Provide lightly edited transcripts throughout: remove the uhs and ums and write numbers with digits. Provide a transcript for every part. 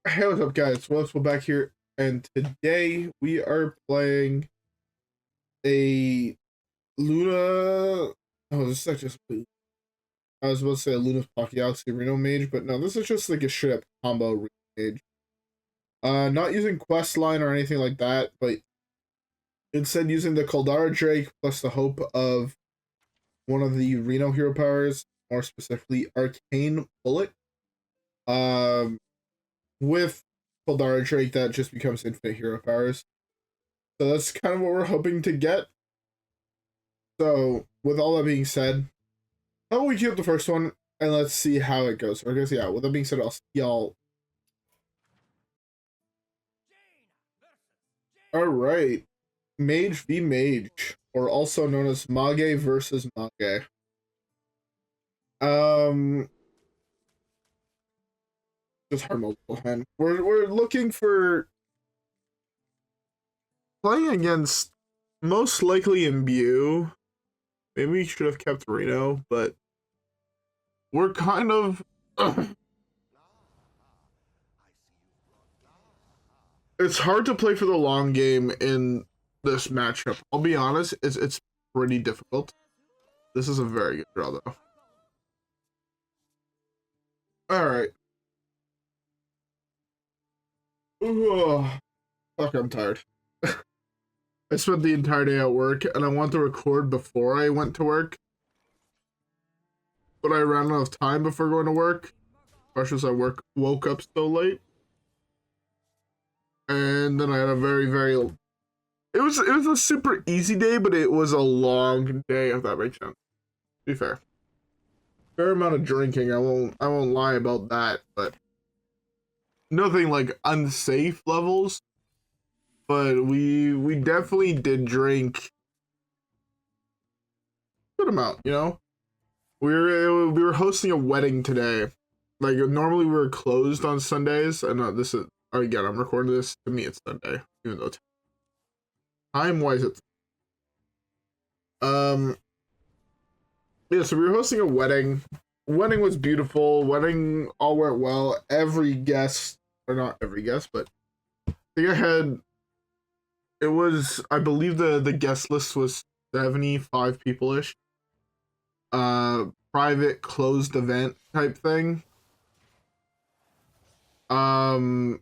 Hey, what's up, guys? WhirlXbow back here, and today we are playing a Luna. Oh, this is just. I was about to say a Luna Pocket Galaxy Reno Mage, but no, this is just like a straight up combo Reno Mage. Not using quest line or anything like that, but instead using the Caldara Drake plus the hope of one of the Reno hero powers, more specifically Arcane Bullet. With Caldara Drake, that just becomes infinite hero powers. So that's kind of what we're hoping to get. So, with all that being said, how about we queue up the first one and let's see how it goes. Or I guess, yeah, with that being said, I'll see y'all. Alright. Mage v Mage, or also known as Mage versus Mage. Just hard multiple hand. We're looking for playing against most likely Imbue. Maybe we should have kept Reno, but we're kind of it's hard to play for the long game in this matchup. I'll be honest, it's pretty difficult. This is a very good draw though. Alright. Fuck, I'm tired. I spent the entire day at work, and I wanted to record before I went to work. But I ran out of time before going to work. Especially as I woke up so late. And then I had a very... It was a super easy day, but it was a long day, if that makes sense. To be fair. Fair amount of drinking, I won't lie about that, but nothing like unsafe levels. But we definitely did drink a good amount, you know? We were hosting a wedding today. Like, normally we were closed on Sundays, and this is, again, I'm recording this, to me it's Sunday, even though time-wise it's... Yeah, so we were hosting a wedding. Wedding was beautiful. Wedding all went well. Every guest, or not every guest, but I think I had... It was, I believe the guest list was 75 people-ish. Private closed event type thing. I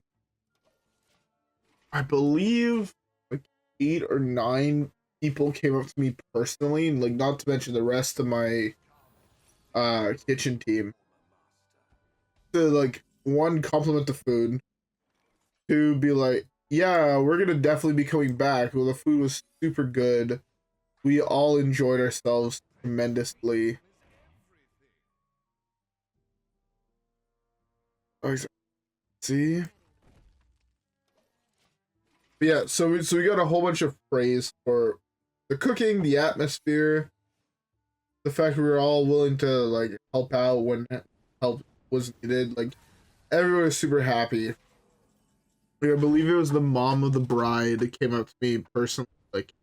believe like 8 or 9 people came up to me personally, and like not to mention the rest of my kitchen team. To like, one, compliment the food. 2, be like, yeah, we're gonna definitely be coming back. Well, the food was super good. We all enjoyed ourselves tremendously. See? But yeah, so we got a whole bunch of praise for the cooking, the atmosphere, the fact we were all willing to like help out when help was needed. Like, everyone was super happy. Like, I believe it was the mom of the bride that came up to me personally. Like,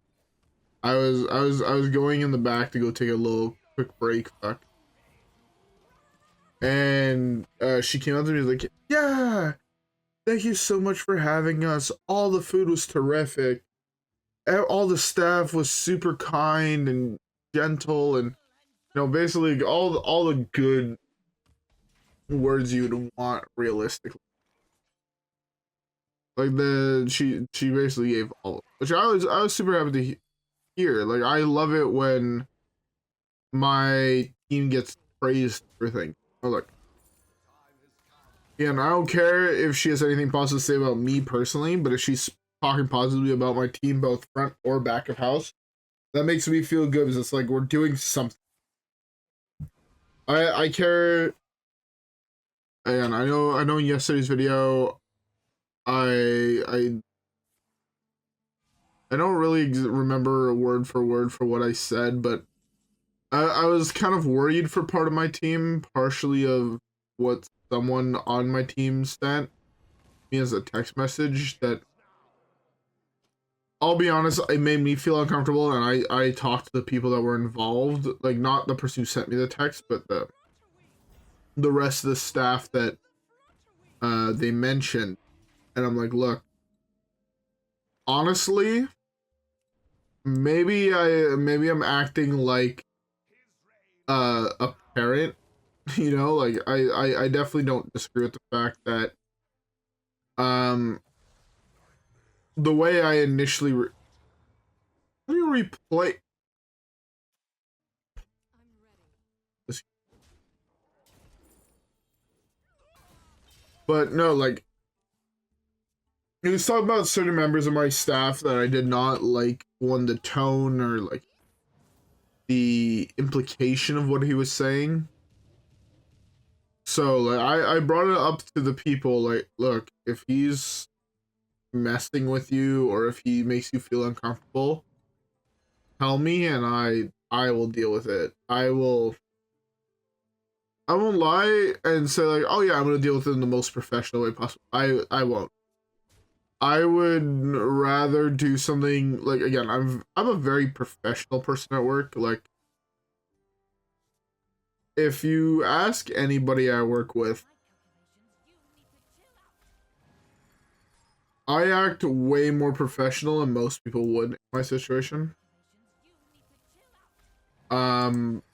I was going in the back to go take a little quick break, and she came up to me like, yeah, thank you so much for having us. All the food was terrific. All the staff was super kind and gentle, and basically all the good words you'd want realistically. Like, she basically gave all, which I was super happy to hear. Like, I love it when my team gets praised for things. Oh, look. Yeah, and I don't care if she has anything positive to say about me personally, but if she's talking positively about my team, both front or back of house, that makes me feel good, because it's like we're doing something. I care. And I know in yesterday's video, I don't really remember word for what I said, but I was kind of worried for part of my team, partially of what someone on my team sent me as a text message that, I'll be honest, it made me feel uncomfortable, and I talked to the people that were involved, like not the person who sent me the text, but the rest of the staff that they mentioned, and I'm like, look, honestly, maybe I'm acting like a parent, you know, like I definitely don't disagree with the fact that the way I initially let me replay this, but no, like he was talking about certain members of my staff that I did not like, one, the tone or like the implication of what he was saying. So like I brought it up to the people, like, look, if he's messing with you or if he makes you feel uncomfortable, tell me and I will deal with it. I won't lie and say like, oh yeah, I'm gonna deal with it in the most professional way possible. I won't. I would rather do something like, again, I'm a very professional person at work. Like, if you ask anybody I work with, I act way more professional than most people would in my situation. Um,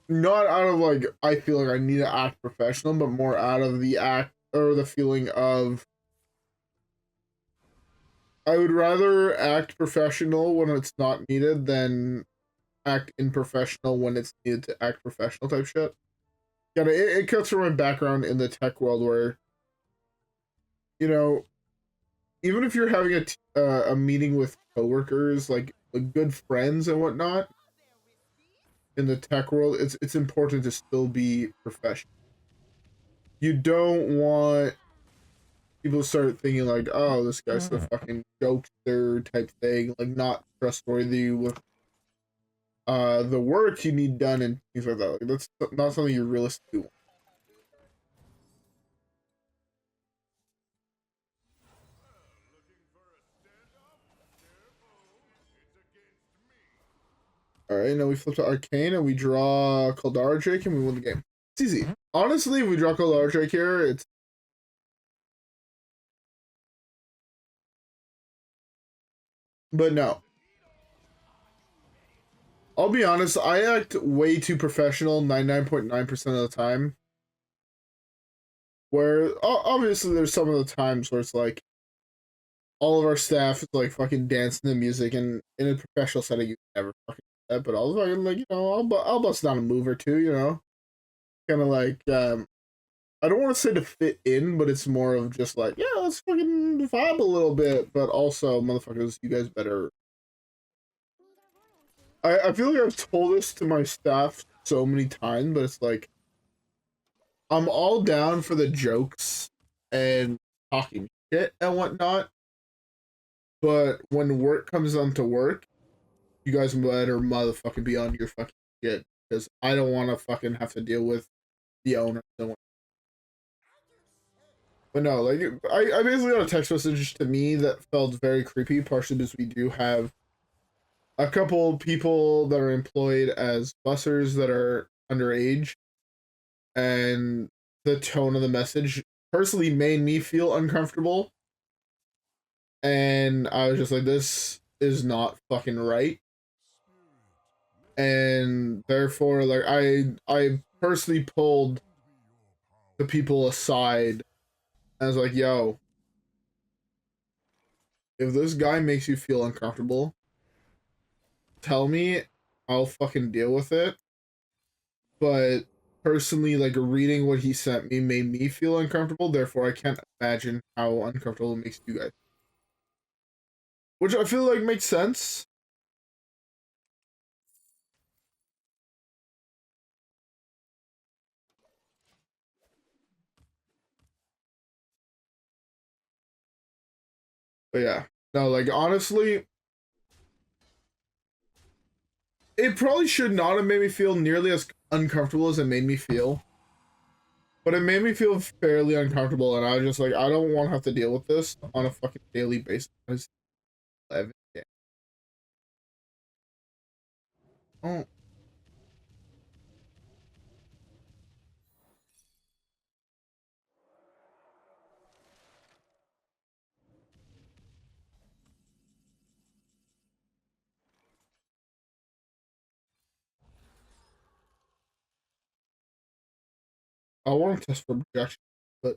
Not out of like I feel like I need to act professional, but more out of the act or the feeling of I would rather act professional when it's not needed than act unprofessional when it's needed to act professional type shit. Yeah, it comes from my background in the tech world where, you know, even if you're having a meeting with coworkers, like good friends and whatnot, in the tech world, it's important to still be professional. You don't want people to start thinking like, oh, this guy's the fucking jokester type thing, like not trustworthy with the work you need done and things like that. Like, that's not something you realistically want. All right, now we flip to Arcane and we draw Kaldara Drake and we win the game. It's easy. Honestly, if we draw Kaldara Drake here, it's but no. I'll be honest, I act way too professional 99.9% of the time. Where obviously there's some of the times where it's like all of our staff is like fucking dancing to music, and in a professional setting you never fucking do that, but I was fucking like, you know, I'll bust down a move or two, you know, kind of like I don't want to say to fit in, but it's more of just like, yeah, let's fucking vibe a little bit, but also, motherfuckers, you guys better. I feel like I've told this to my staff so many times, but it's like I'm all down for the jokes and talking shit and whatnot, but when work comes on to work, you guys better motherfucking be on your fucking shit, because I don't want to fucking have to deal with the owner. But no, like I basically got a text message to me that felt very creepy, partially because we do have a couple people that are employed as bussers that are underage, and the tone of the message personally made me feel uncomfortable, and I was just like, this is not fucking right. And therefore, like I personally pulled the people aside. I was like, yo, if this guy makes you feel uncomfortable, tell me, I'll fucking deal with it. But personally, like reading what he sent me made me feel uncomfortable, therefore I can't imagine how uncomfortable it makes you guys. Which I feel like makes sense. But yeah. No, like honestly, it probably should not have made me feel nearly as uncomfortable as it made me feel. But it made me feel fairly uncomfortable, and I was just like, I don't want to have to deal with this on a fucking daily basis. Oh, I want to test for objection, but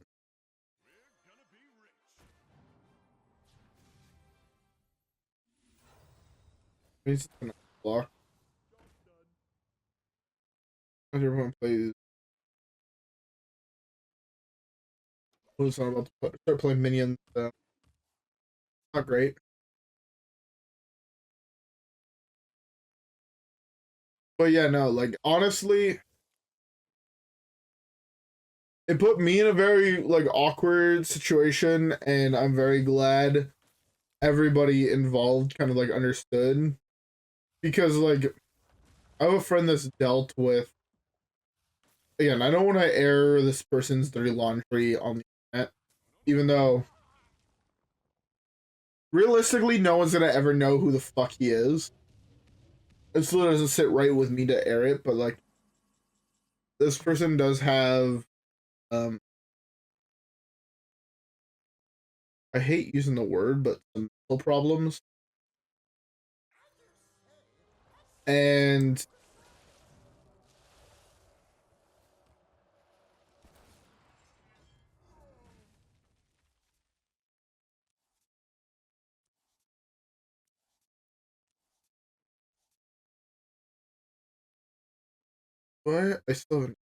he's gonna block. Everyone plays. Who's not about to start playing minions? Not great. But yeah, no, like honestly, it put me in a very like awkward situation, and I'm very glad everybody involved kind of like understood, because like I have a friend that's dealt with, again, I don't want to air this person's dirty laundry on the internet, even though realistically no one's gonna ever know who the fuck he is. It still doesn't sit right with me to air it, but like this person does have um I hate using the word, but some mental problems. And what? I still haven't.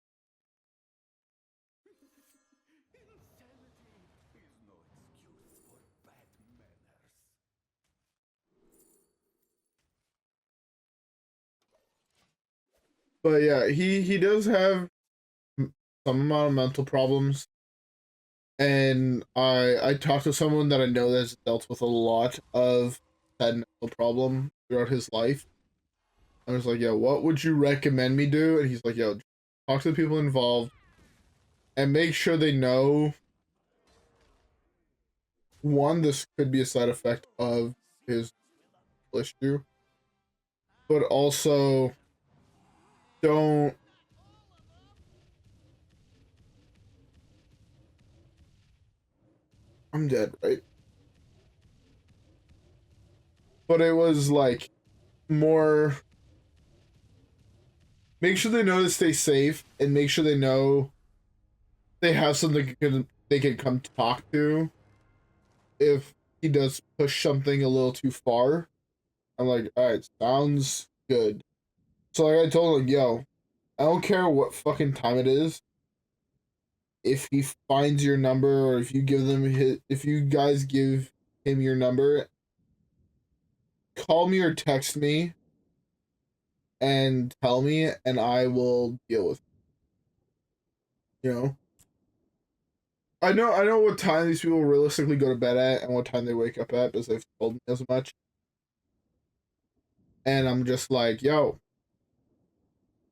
But yeah, he does have some amount of mental problems, and I talked to someone that I know that's dealt with a lot of that mental problem throughout his life. I was like, yo, what would you recommend me do? And he's like, yo, talk to the people involved and make sure they know, one, this could be a side effect of his issue, but also don't. I'm dead, right? But it was like more, make sure they know to stay safe, and make sure they know they have something they can come talk to if he does push something a little too far. I'm like, all right, sounds good. So like I told him, yo, I don't care what fucking time it is. If he finds your number, or if you give them his, if you guys give him your number, call me or text me and tell me, and I will deal with it. You know, I know what time these people realistically go to bed at and what time they wake up at, because they've told me as much. And I'm just like, yo,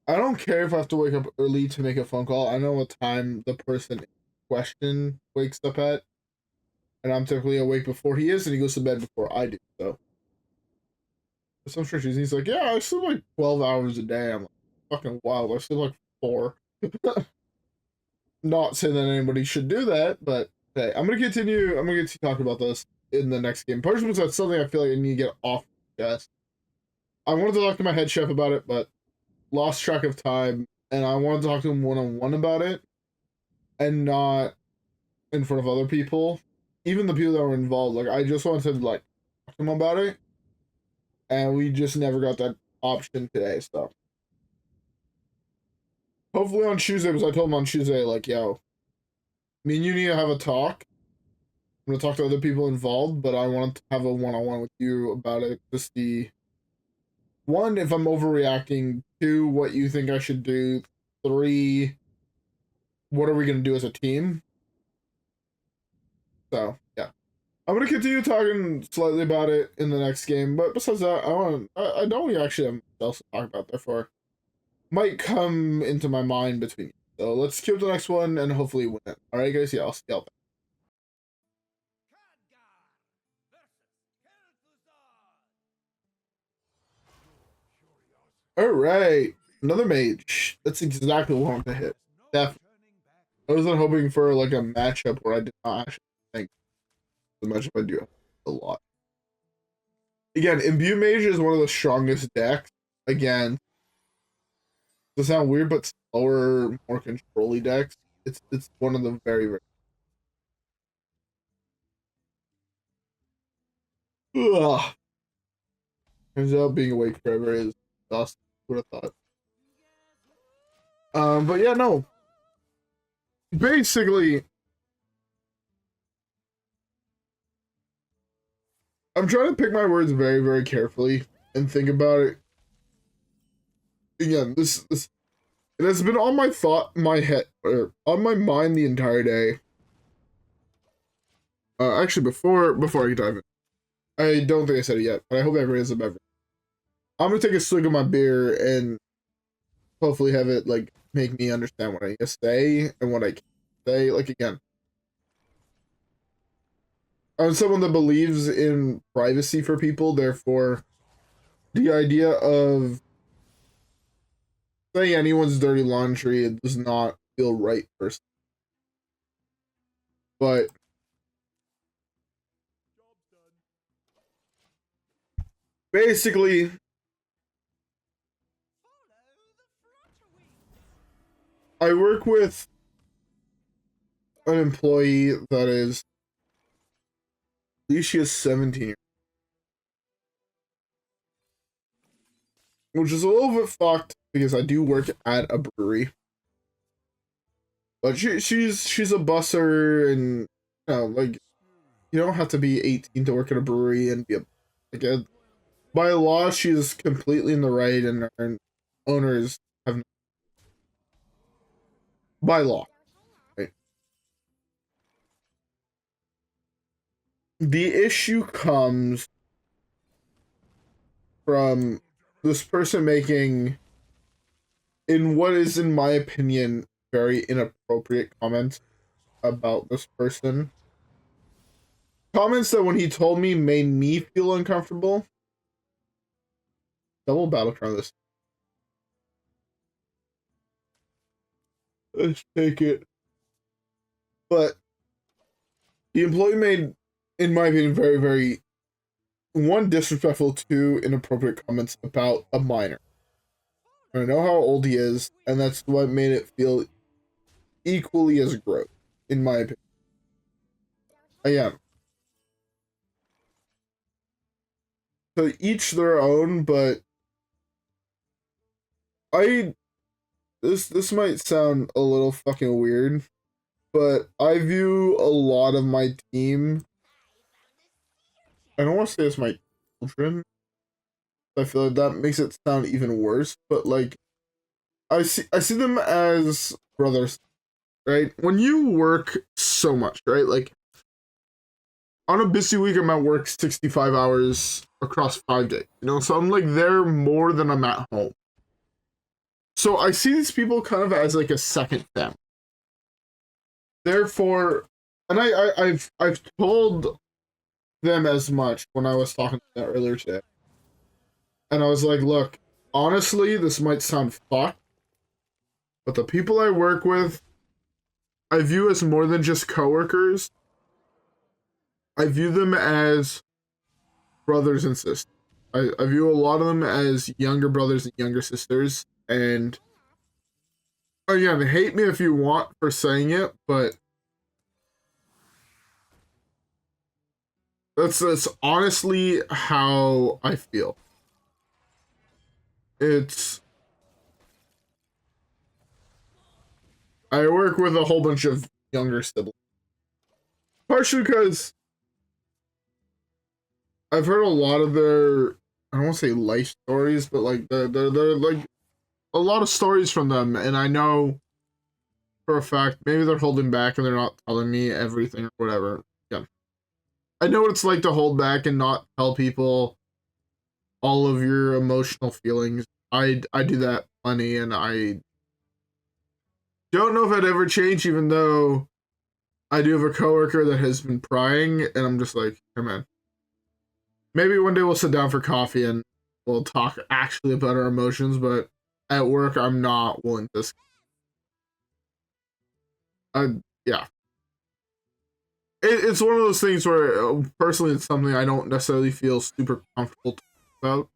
I don't care if I have to wake up early to make a phone call. I know what time the person in question wakes up at, and I'm typically awake before he is, and he goes to bed before I do. So, for some strange reason, he's like, yeah, I sleep like 12 hours a day. I'm like, fucking wild. I sleep like 4. Not saying that anybody should do that, but hey, I'm gonna continue. I'm gonna get to talk about this in the next game. Partially because that's something I feel like I need to get off my chest. I wanted to talk to my head chef about it, but lost track of time, and I wanted to talk to him one-on-one about it, and not in front of other people, even the people that were involved. Like I just wanted to like talk to him about it, and we just never got that option today. So hopefully on Tuesday, because I told him on Tuesday, like, yo, me and you need to have a talk. I'm gonna talk to other people involved, but I want to have a one-on-one with you about it to see, one, if I'm overreacting, two, what you think I should do, three, what are we gonna do as a team? So yeah, I'm gonna continue talking slightly about it in the next game. But besides that, I know we actually have much else to talk about. Therefore, might come into my mind between. So let's keep the next one and hopefully win it. All right, guys. Yeah, I'll see y'all. All right, another mage. That's exactly what I want to hit. Definitely. I wasn't hoping for like a matchup where I did not actually think the matchup I do a lot. Again, Imbue Mage is one of the strongest decks. Again, does sound weird, but slower, more controlly decks. It's one of the very, very. Ugh. Turns out being awake forever is exhausting. Would have thought. But yeah, no. Basically, I'm trying to pick my words very, very carefully and think about it. Again, this it has been on my head, or on my mind the entire day. Actually, before I dive in, I don't think I said it yet, but I hope everyone has a beverage. I'm gonna take a swig of my beer and hopefully have it like make me understand what I need to say and what I can't say. Like again, I'm someone that believes in privacy for people. Therefore, the idea of saying anyone's dirty laundry, it does not feel right personally. But basically, I work with an employee that is, at least she is 17, which is a little bit fucked because I do work at a brewery. But she's a busser, and like you don't have to be 18 to work at a brewery and be by law she's completely in the right, and her owners have by law, right? The issue comes from this person making, in what is, in my opinion, very inappropriate comments about this person. Comments that, when he told me, made me feel uncomfortable. Double battle crown this. Let's take it. But the employee made, in my opinion, very, very, one, disrespectful, two, inappropriate comments about a minor. I know how old he is, and that's what made it feel equally as gross, in my opinion. Again, to each their own, but this might sound a little fucking weird, but I view a lot of my team, I don't want to say it's my children. I feel like that makes it sound even worse, but like I see them as brothers, right? When you work so much, right? Like on a busy week, I'm at work 65 hours across 5 days, so I'm like there more than I'm at home. So I see these people kind of as like a second family. Therefore, and I've told them as much when I was talking to them earlier today. And I was like, look, honestly, this might sound fucked, but the people I work with, I view as more than just coworkers. I view them as brothers and sisters. I view a lot of them as younger brothers and younger sisters. And again, hate me if you want for saying it, but that's honestly how I feel. I work with a whole bunch of younger siblings. Partially because I've heard a lot of their, I don't want to say life stories, but like they're like a lot of stories from them, and I know for a fact maybe they're holding back and they're not telling me everything or whatever. Yeah, I know what it's like to hold back and not tell people all of your emotional feelings. I do that plenty, and I don't know if I'd ever change, even though I do have a coworker that has been prying, and I'm just like, hey man, maybe one day we'll sit down for coffee and we'll talk actually about our emotions, but at work, I'm not willing to. Yeah. It's one of those things where, personally, it's something I don't necessarily feel super comfortable about.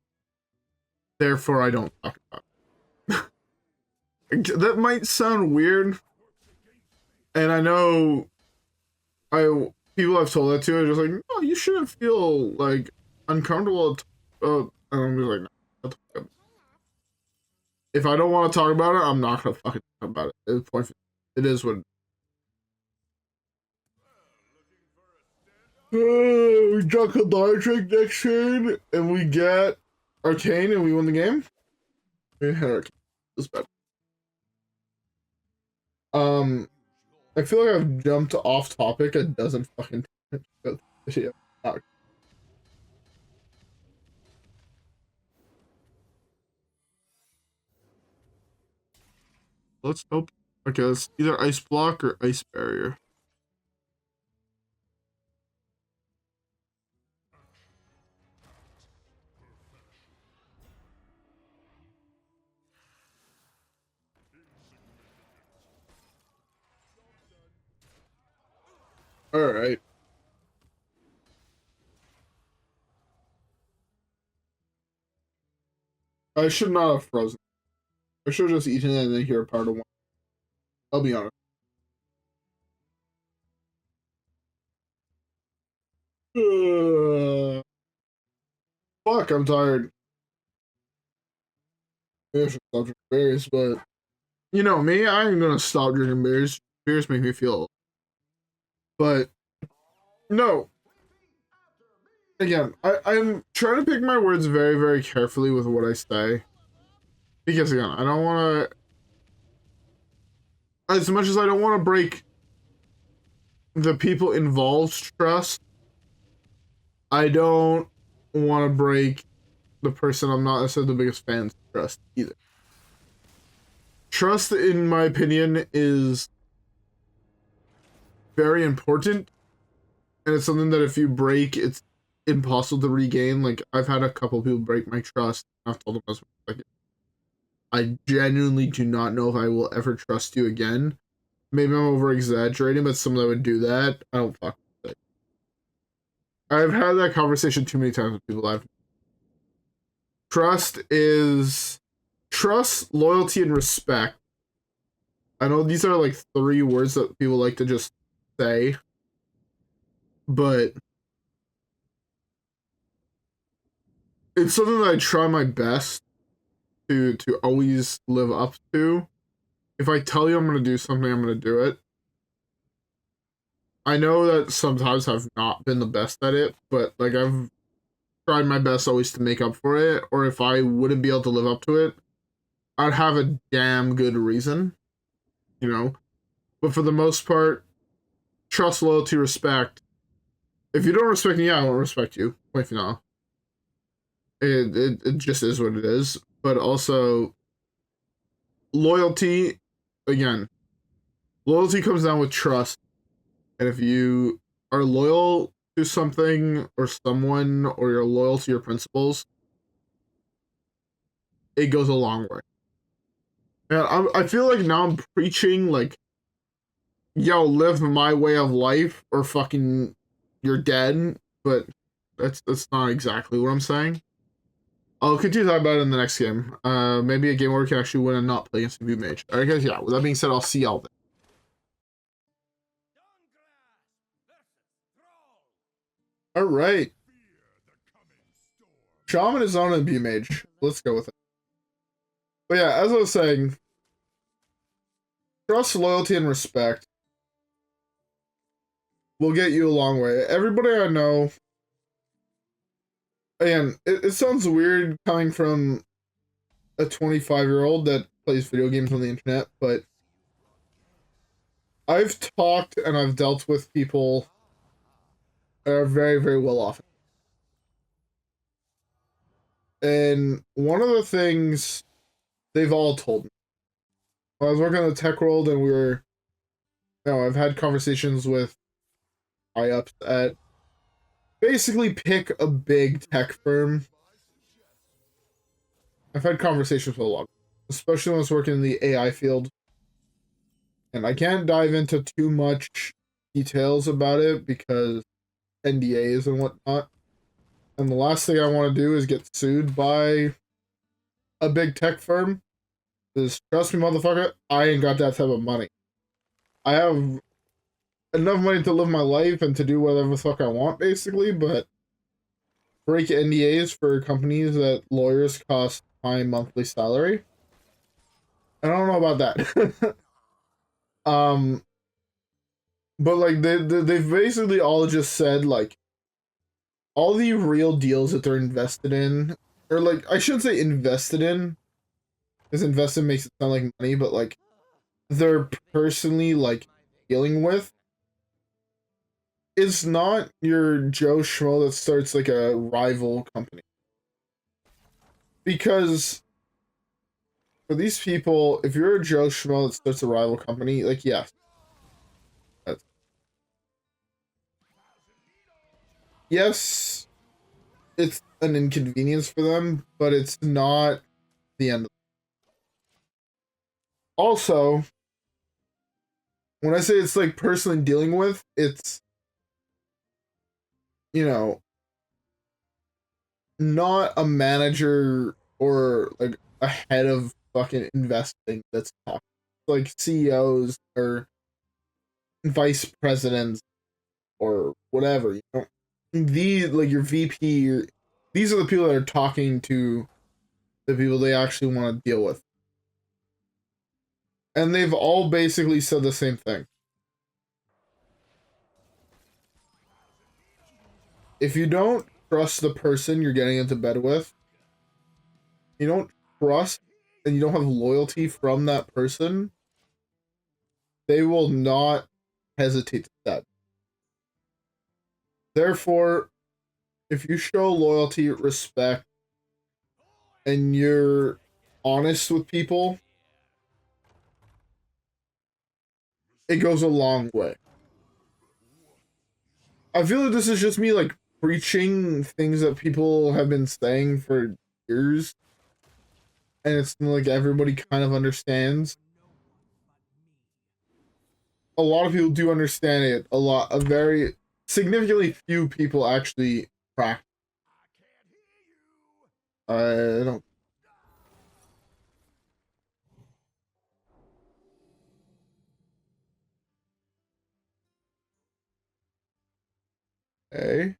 Therefore, I don't talk about it. That might sound weird, And I know people I've told that to are just like, no, you shouldn't feel like uncomfortable. And I'm just like, no, if I don't want to talk about it, I'm not gonna fucking talk about it. It is what. We drunk a large drink next turn, and we get Arcane, and we win the game. We had Arcane. It was bad. I feel like I've jumped off topic a dozen fucking times. Yeah. Let's hope. Okay, it's either ice block or ice barrier. All right. I should not have frozen. I should have just eaten it and then hear part of one. I'll be honest. Fuck, I'm tired. Maybe I should stop drinking berries, but you know me, I ain't gonna stop drinking beers. Beers make me feel. But no. Again, I'm trying to pick my words very, very carefully with what I say. Because again, I don't wanna, as much as I don't want to break the people involved's trust, I don't want to break the person I'm not necessarily the biggest fan's trust either. Trust, in my opinion, is very important, and it's something that if you break, it's impossible to regain. Like, I've had a couple people break my trust. I've told them like, I genuinely do not know if I will ever trust you again. Maybe I'm over exaggerating, but someone that would do that, I don't fuck with it. I've had that conversation too many times with people. Trust is trust, loyalty, and respect. I know these are like 3 words that people like to just say, but it's something that I try my best to always live up to. If I tell you I'm gonna do something, I'm gonna do it. I know that sometimes I've not been the best at it, but like I've tried my best always to make up for it, or if I wouldn't be able to live up to it, I'd have a damn good reason, you know? But for the most part, trust, loyalty, respect. If you don't respect me, I won't respect you. If you know. It just is what it is. But also, loyalty, again, loyalty comes down with trust. And if you are loyal to something or someone, or you're loyal to your principles, it goes a long way. And I feel like now I'm preaching, like, yo, live my way of life, or fucking you're dead. But that's not exactly what I'm saying. I'll continue talking about it in the next game. Maybe a game where we can actually win and not play against the Reno Mage. Alright guys, yeah, with that being said, I'll see y'all then. Alright. Shaman is on and B Mage. Let's go with it. But yeah, as I was saying, trust, loyalty, and respect will get you a long way. Everybody I know, again, it sounds weird coming from a 25-year-old that plays video games on the internet, but I've talked and I've dealt with people that are very, very well off. And one of the things they've all told me, I was working in the tech world and I've had conversations with high-ups at basically pick a big tech firm. I've had conversations with a lot, especially when I was working in the AI field. And I can't dive into too much details about it because NDAs and whatnot. And the last thing I want to do is get sued by a big tech firm. Because trust me, motherfucker, I ain't got that type of money. I have enough money to live my life and to do whatever the fuck I want, basically, but break NDAs for companies that lawyers cost my monthly salary. I don't know about that. But like they've basically all just said like all the real deals that they're invested in, or like I shouldn't say invested in, because invested makes it sound like money, but like they're personally like dealing with. It's not your Joe Schmo that starts like a rival company. Because for these people, if you're a Joe Schmo that starts a rival company, like yes. Yes, it's an inconvenience for them, but it's not the end. Also, when I say it's like personally dealing with, it's, you know, not a manager or like a head of fucking investing that's talking. Like CEOs or vice presidents or whatever, you know. These like your VP, these are the people that are talking to the people they actually want to deal with. And they've all basically said the same thing. If you don't trust the person you're getting into bed with, you don't trust and you don't have loyalty from that person, they will not hesitate to stab. Therefore, if you show loyalty, respect, and you're honest with people, it goes a long way. I feel like this is just me like preaching things that people have been saying for years, and it's like everybody kind of understands. A lot of people do understand it. A very significantly few people actually practice. I don't. Okay.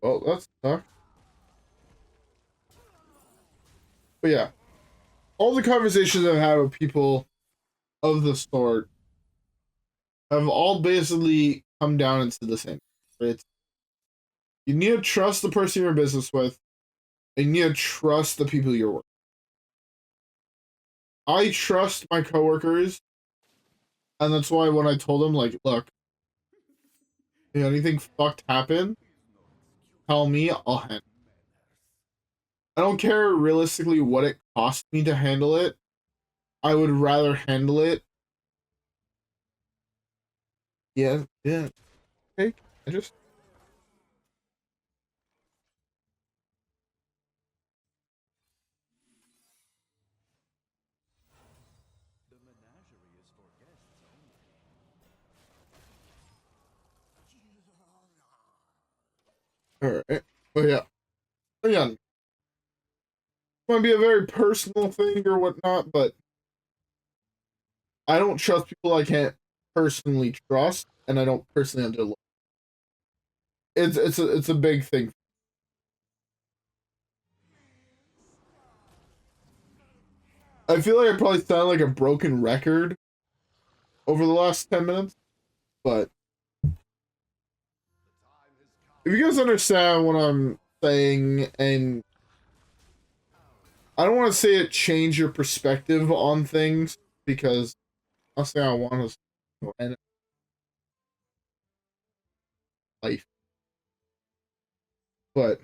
Well, that's tough. But yeah, all the conversations I've had with people of the sort have all basically come down into the same. It's you need to trust the person you're in business with, and you need to trust the people you're with. I trust my coworkers, and that's why when I told them, like, look, if anything fucked happen, tell me, I'll handle it. I don't care realistically what it cost me to handle it. I would rather handle it. Yeah, yeah. Okay, I just all right. But yeah, again, might be a very personal thing or whatnot, but I don't trust people I can't personally trust, and I don't personally understand. It's a big thing. I feel like I probably sound like a broken record over the last 10 minutes, but if you guys understand what I'm saying, and I don't want to say it change your perspective on things because I'll say I want to end life, but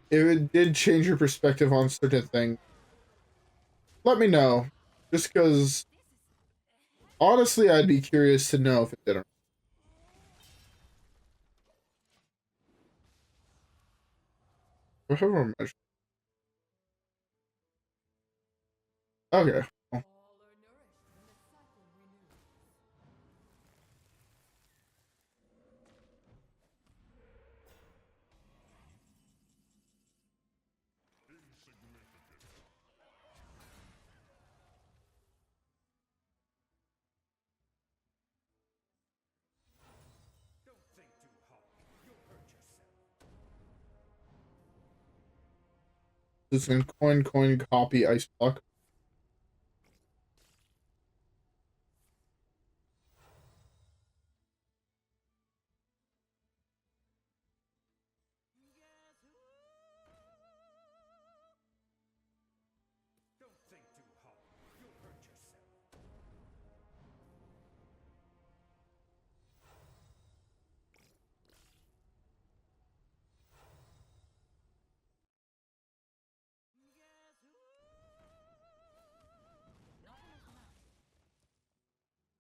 if it did change your perspective on certain things, let me know. Just because, honestly, I'd be curious to know if it did or not. Whatever measure. Okay. Just in coin, copy, ice block.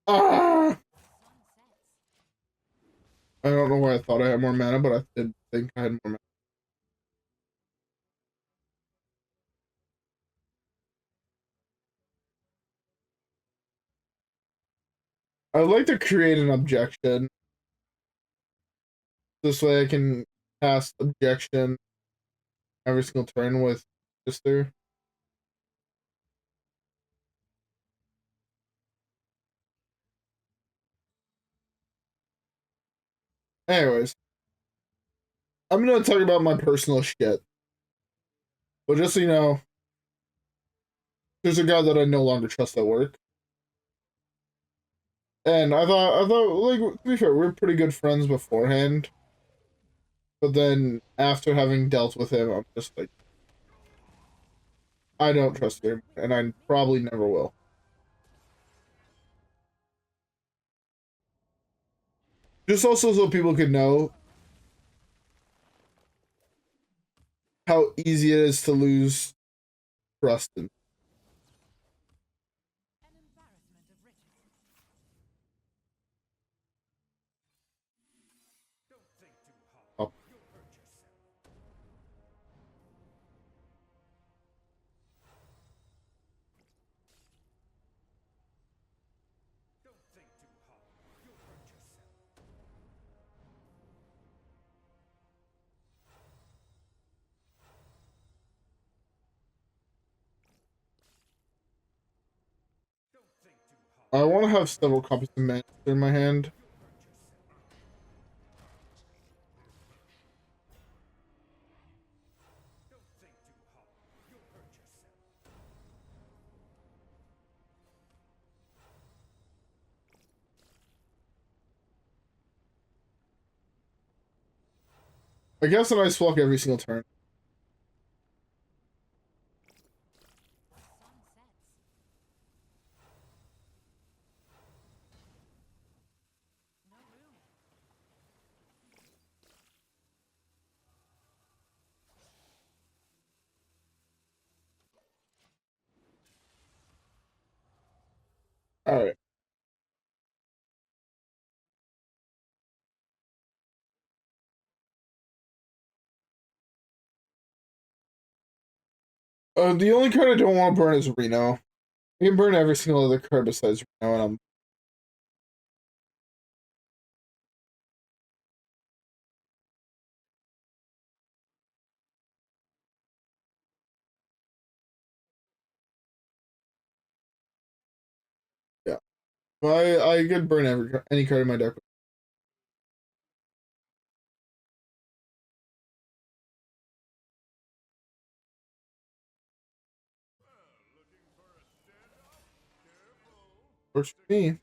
Ah! I don't know why I thought I had more mana, but I did think I had more mana. I would like to create an objection. This way I can cast objection every single turn with Sister. Anyways, I'm gonna talk about my personal shit. But just so you know, there's a guy that I no longer trust at work. And like, to be fair, we were pretty good friends beforehand. But then, after having dealt with him, I'm just like, I don't trust him, and I probably never will. Just also so people can know how easy it is to lose trust in. Oh. I want to have several copies of Magic in my hand. I guess an ice block every single turn. Alright. The only card I don't want to burn is Reno. I can burn every single other card besides Reno, and I'm... Yeah. I could burn any card in my deck. Works for me.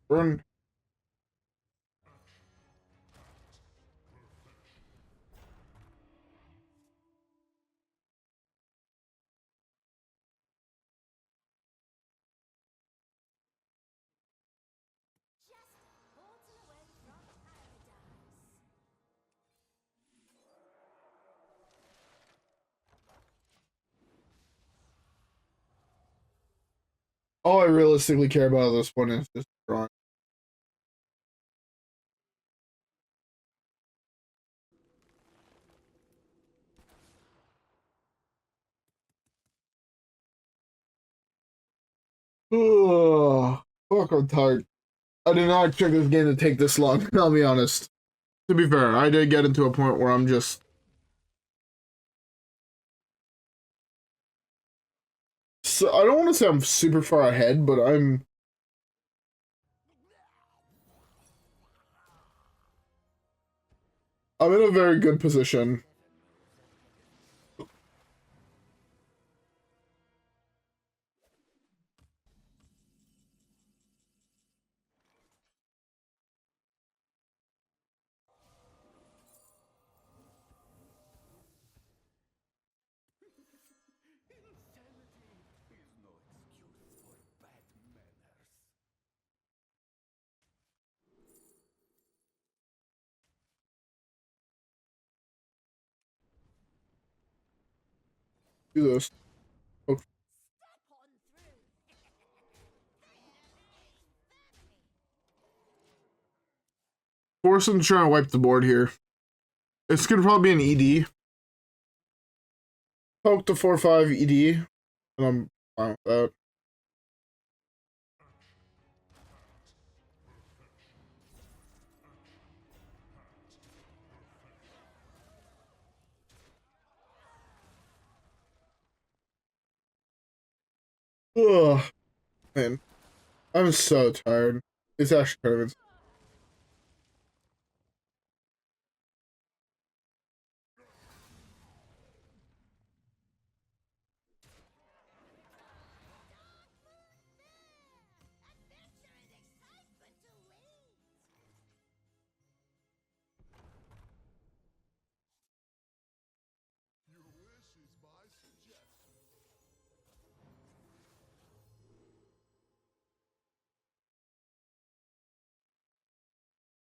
Burn. All I realistically care about at this point is just drawing. Ugh. Fuck, I'm tired. I did not expect this game to take this long, I'll be honest. To be fair, I did get into a point where I'm just... So, I don't want to say I'm super far ahead, but I'm I'm in a very good position. Do this. Okay. Force him to try and wipe the board here. It's gonna probably be an ED. Poke the 4/5 ED, and I'm fine with that. Ugh, man, I'm so tired. It's actually kind of insane.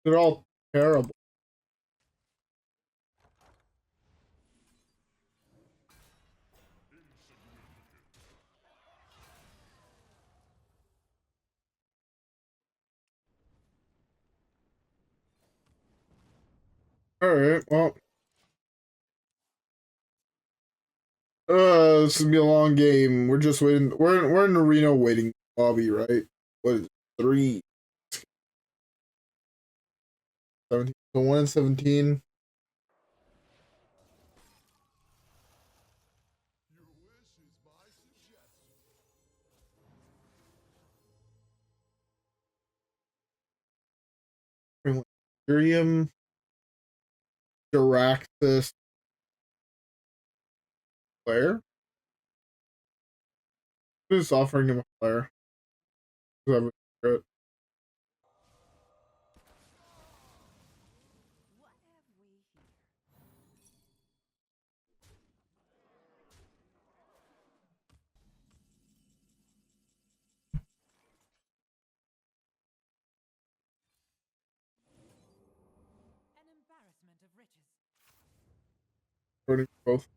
They're all terrible. All right, well, this is gonna be a long game. We're just waiting. We're in the Reno waiting lobby, right? What is it? 3, 17, so 1 and 17. Ethereum, Diraxis, Flare. Who's offering him a flare? Both.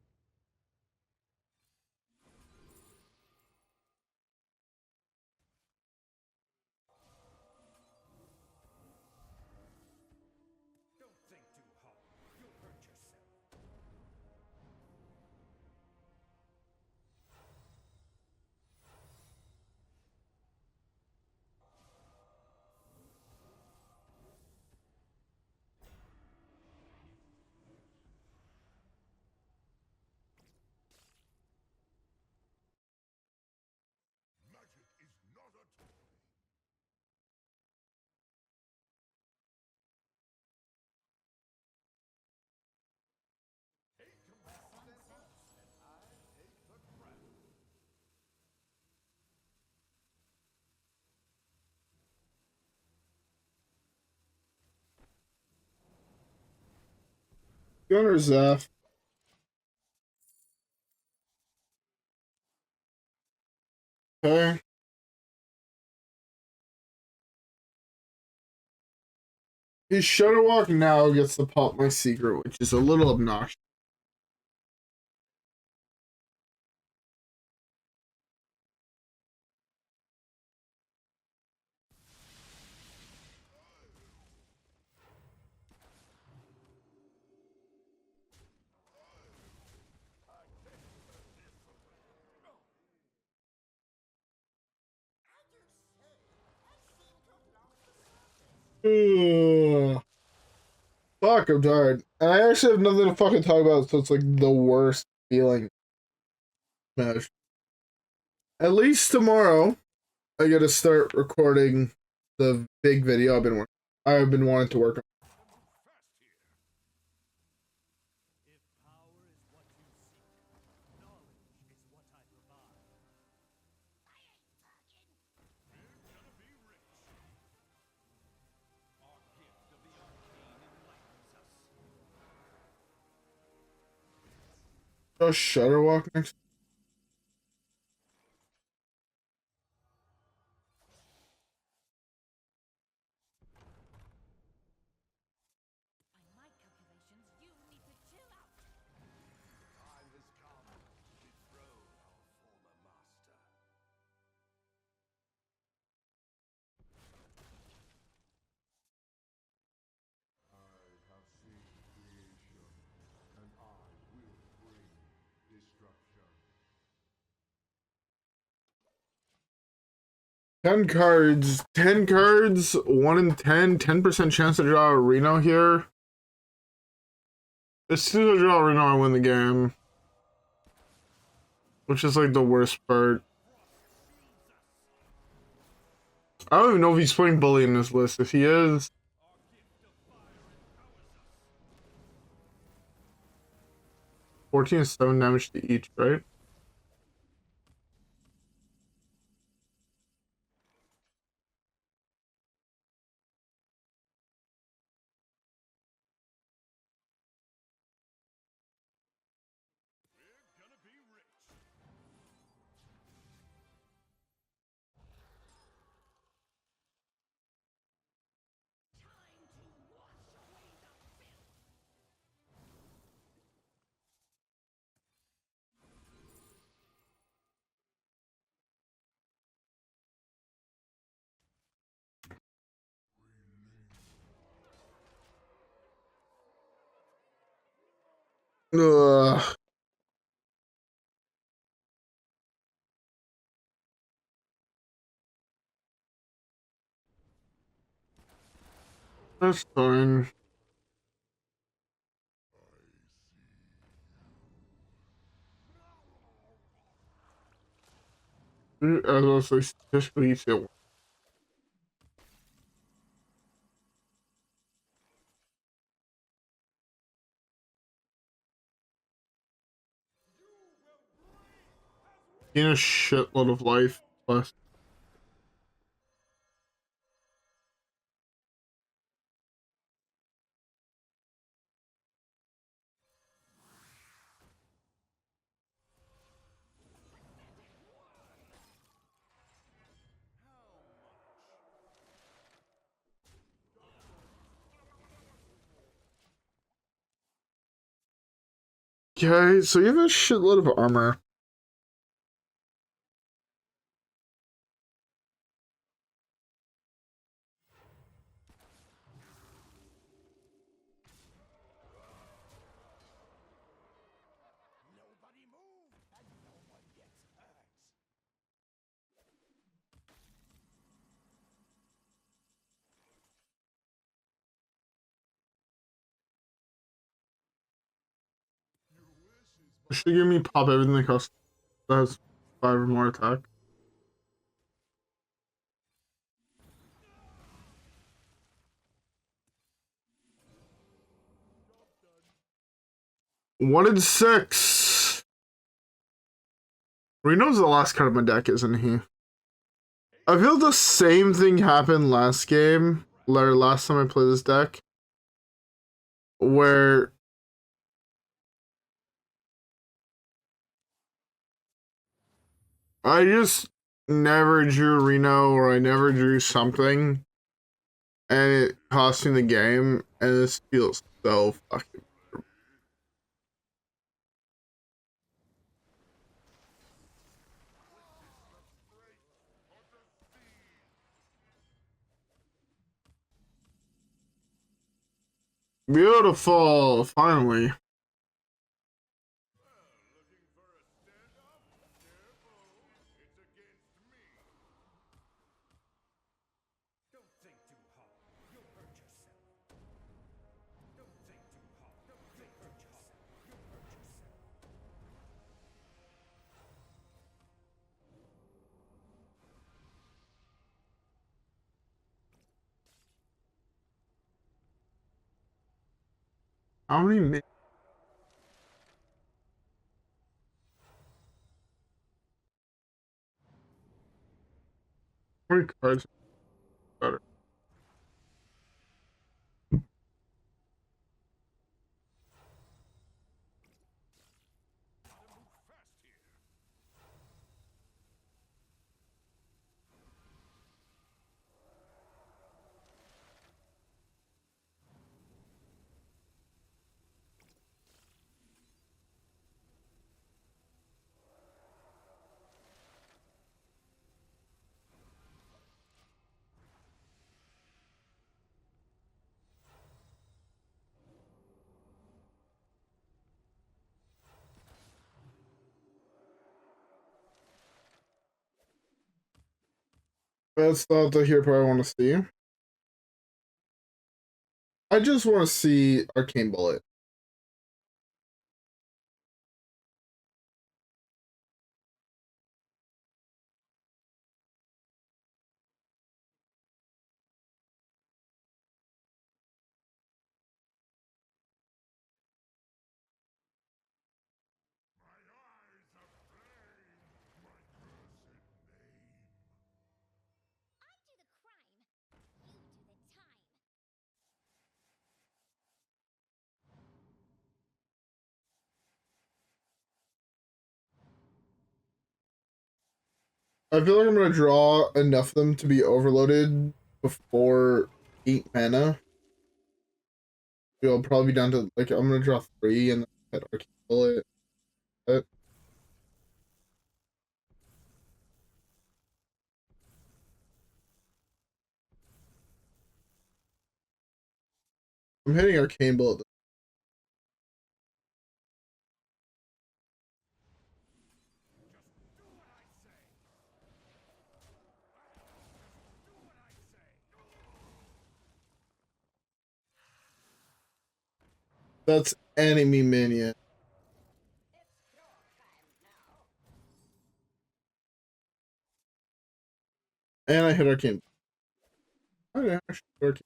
Gunner Zeph. Okay. His Shudderwalk now gets to pop my secret, which is a little obnoxious. Ugh. Fuck, I'm tired. And I actually have nothing to fucking talk about, so it's like the worst feeling. Smash. At least tomorrow, I gotta start recording the big video I've been wanting to work on. Just Shudderwalk next. Ten cards. 1 in 10. 10% chance to draw a Reno here. As soon as I draw a Reno, I win the game. Which is like the worst part. I don't even know if he's putting Bully in this list. If he is... 14 is 7 damage to each, right? Ugh. That's fine. As also statistically easier. Gain a shitload of life plus. Okay, so you have a shitload of armor. Should give me pop everything that costs that has 5 or more attack. One in 6. Reno's the last card of my deck, isn't he? I feel the same thing happened last game, or last time I played this deck, where I just never drew Reno, or I never drew something, and it cost me the game, and this feels so fucking beautiful. Finally. How many cards are better? That's not the hero part I want to see. I just want to see Arcane Bullet. I feel like I'm gonna draw enough of them to be overloaded before 8 mana. I'll probably be down to like I'm gonna draw 3 and then hit Arcane Bullet. I'm hitting Arcane Bullet. That's enemy minion. And I hit Arcane. Okay, I should hit Arcane.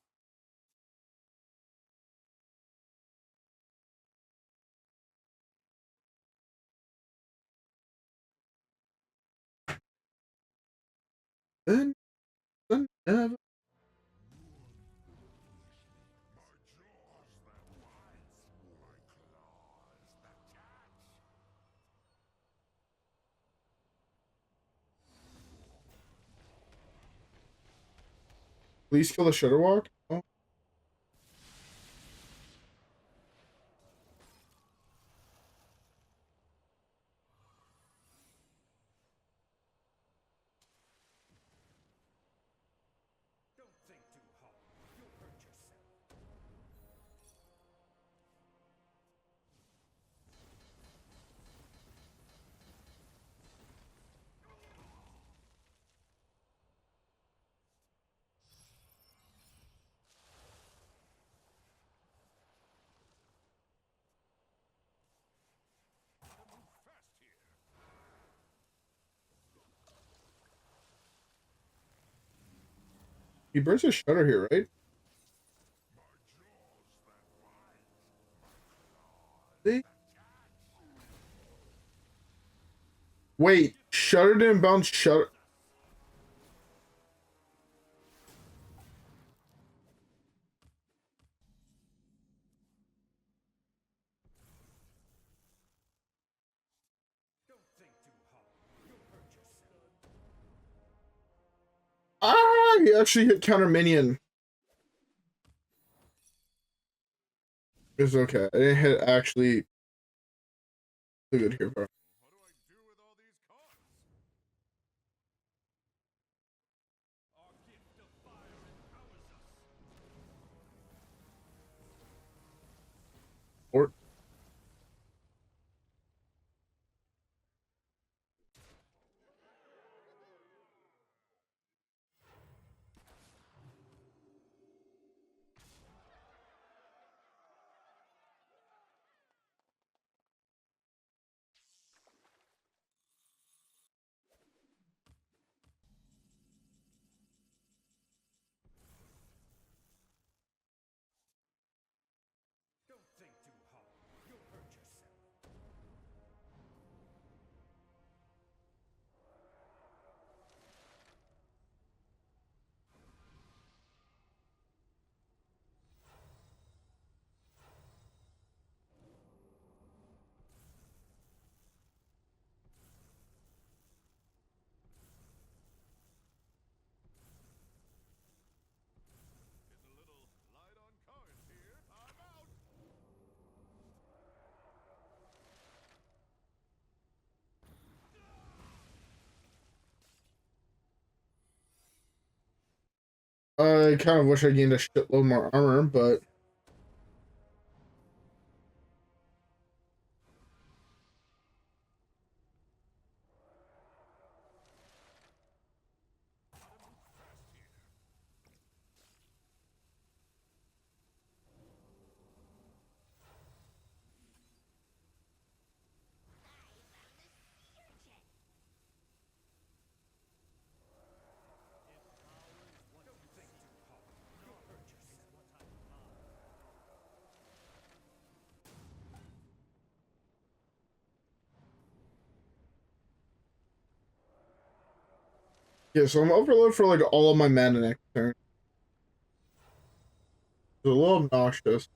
Then never. Please kill the Shudderwalk. Oh. He burns a Shudder here, right? Wait, Shudder didn't bounce Shudder. Ah, he actually hit counter minion. It's okay. I didn't hit actually the good here part. Or I kind of wish I gained a shitload more armor, but Yeah, so I'm overloaded for like all of my mana next turn. It's a little obnoxious.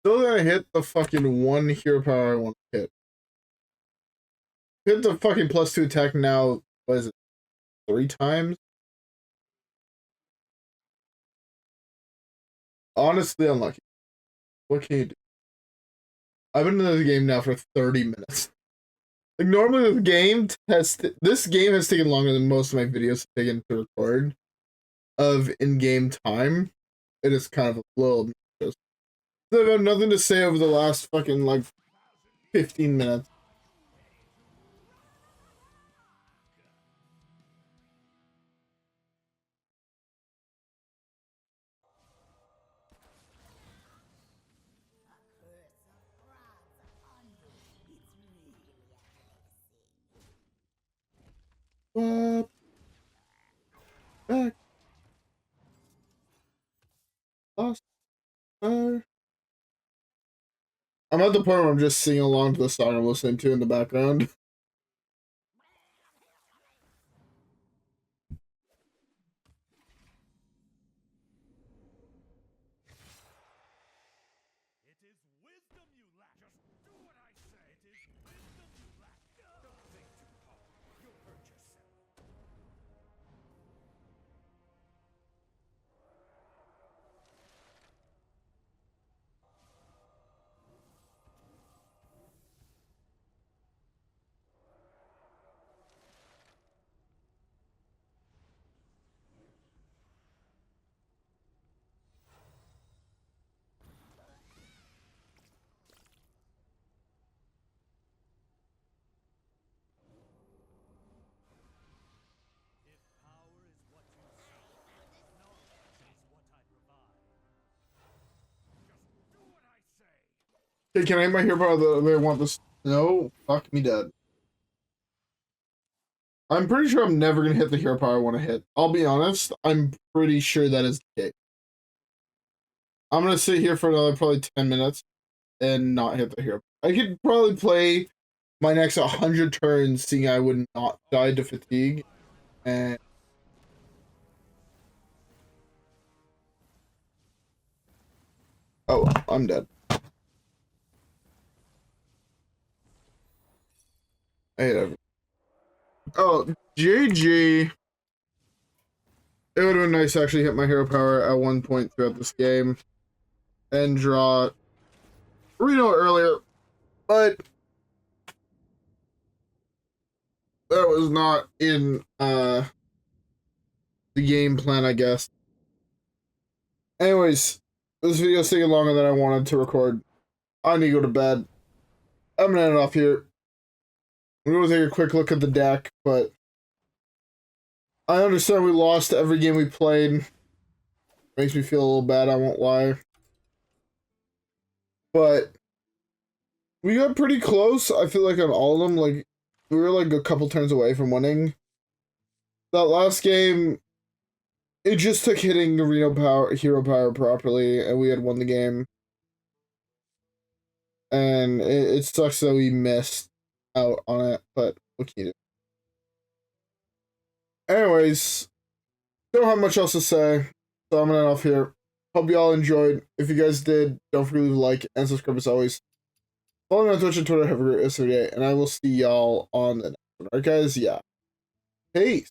Still gonna hit the fucking one hero power I want to hit. Hit the fucking +2 attack now, what is it, 3 times? Honestly unlucky. What can you do? I've been in this game now for 30 minutes. Like, normally this game has taken longer than most of my videos have taken to record of in-game time. It is kind of a little just. I've had nothing to say over the last fucking, like, 15 minutes. What? Back. Lost. I'm at the point where I'm just singing along to the song I'm listening to in the background. Hey, can I hit my hero power that I want this? No, fuck me dead. I'm pretty sure I'm never gonna hit the hero power I want to hit. I'll be honest, I'm pretty sure that is the case. I'm gonna sit here for another probably 10 minutes and not hit the hero. I could probably play my next 100 turns seeing I would not die to fatigue. And oh, I'm dead. I hate everything. Oh, GG. It would have been nice to actually hit my hero power at one point throughout this game and draw Reno earlier, but that was not in the game plan, I guess. Anyways, this video's taking longer than I wanted to record. I need to go to bed. I'm gonna end it off here. I'm gonna take a quick look at the deck, but I understand we lost every game we played. Makes me feel a little bad, I won't lie. But we got pretty close, I feel like, on all of them. Like, we were like a couple turns away from winning. That last game, it just took hitting the hero power properly, and we had won the game. And it sucks that we missed out on it, but what can you do? Anyways, don't have much else to say, so I'm gonna end off here. Hope you all enjoyed. If you guys did, don't forget to leave a like and subscribe as always. Follow me on Twitch and Twitter. Have a great rest of your day, and I will see y'all on the next one. Alright, guys? Yeah. Peace.